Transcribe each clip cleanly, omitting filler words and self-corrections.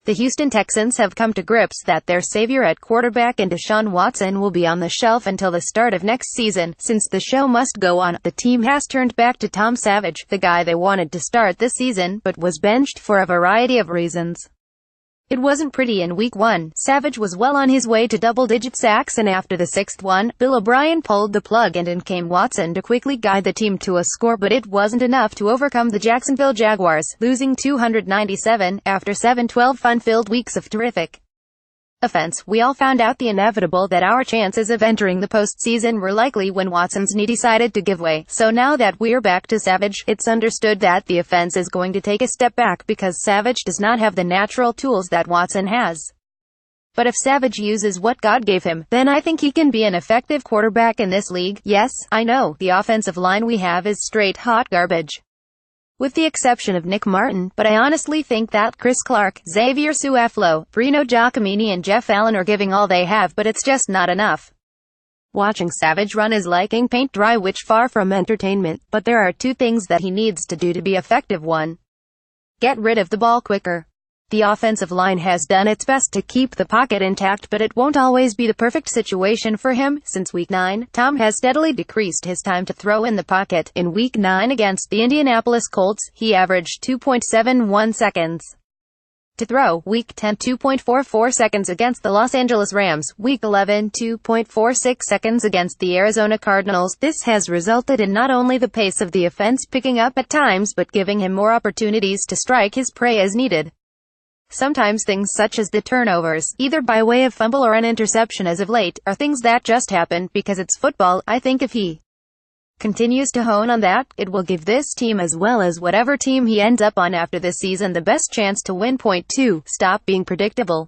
The Houston Texans have come to grips that their savior at quarterback and Deshaun Watson will be on the shelf until the start of next season. Since the show must go on, the team has turned back to Tom Savage, the guy they wanted to start this season, but was benched for a variety of reasons. It wasn't pretty in Week 1. Savage was well on his way to double-digit sacks, and after the sixth one, Bill O'Brien pulled the plug and in came Watson to quickly guide the team to a score, but it wasn't enough to overcome the Jacksonville Jaguars, losing 297, after 7-12 fun-filled weeks of terrific offense. We all found out the inevitable, that our chances of entering the postseason were likely when Watson's knee decided to give way. So now that we're back to Savage, it's understood that the offense is going to take a step back because Savage does not have the natural tools that Watson has. But if Savage uses what God gave him, then I think he can be an effective quarterback in this league. Yes, I know, the offensive line we have is straight hot garbage, with the exception of Nick Martin, but I honestly think that Chris Clark, Xavier Suaflo, Brino Giacomini and Jeff Allen are giving all they have, but it's just not enough. Watching Savage run is like ink paint dry, which far from entertainment, but there are two things that he needs to do to be effective. 1. Get rid of the ball quicker. The offensive line has done its best to keep the pocket intact, but it won't always be the perfect situation for him. Since Week 9, Tom has steadily decreased his time to throw in the pocket. In Week 9 against the Indianapolis Colts, he averaged 2.71 seconds to throw. Week 10, 2.44 seconds against the Los Angeles Rams. Week 11, 2.46 seconds against the Arizona Cardinals. This has resulted in not only the pace of the offense picking up at times, but giving him more opportunities to strike his prey as needed. Sometimes things such as the turnovers, either by way of fumble or an interception as of late, are things that just happen because it's football. I think if he continues to hone on that, it will give this team, as well as whatever team he ends up on after this season, the best chance to win. 2. Stop being predictable.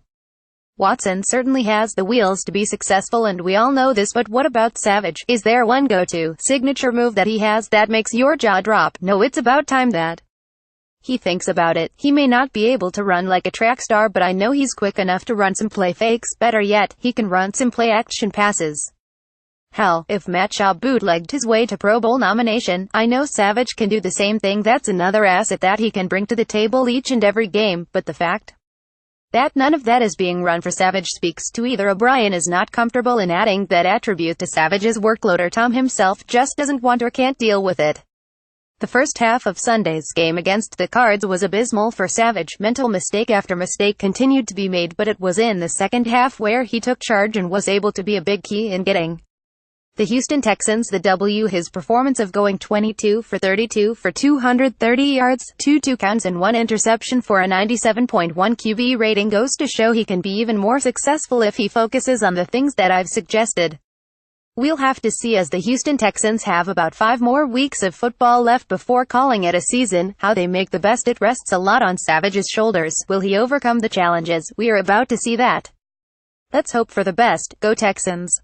Watson certainly has the wheels to be successful, and we all know this, but what about Savage? Is there one go-to signature move that he has that makes your jaw drop? No, it's about time that he thinks about it. He may not be able to run like a track star, but I know he's quick enough to run some play fakes. Better yet, he can run some play action passes. Hell, if Matt Shaw bootlegged his way to Pro Bowl nomination, I know Savage can do the same thing. That's another asset that he can bring to the table each and every game, but the fact that none of that is being run for Savage speaks to either O'Brien is not comfortable in adding that attribute to Savage's workload, or Tom himself just doesn't want or can't deal with it. The first half of Sunday's game against the Cards was abysmal for Savage. Mental mistake after mistake continued to be made, but it was in the second half where he took charge and was able to be a big key in getting the Houston Texans the W. His performance of going 22 for 32 for 230 yards, 2 touchdowns and 1 interception for a 97.1 QB rating goes to show he can be even more successful if he focuses on the things that I've suggested. We'll have to see, as the Houston Texans have about 5 more weeks of football left before calling it a season. How they make the best, it rests a lot on Savage's shoulders. Will he overcome the challenges? We are about to see that. Let's hope for the best. Go Texans.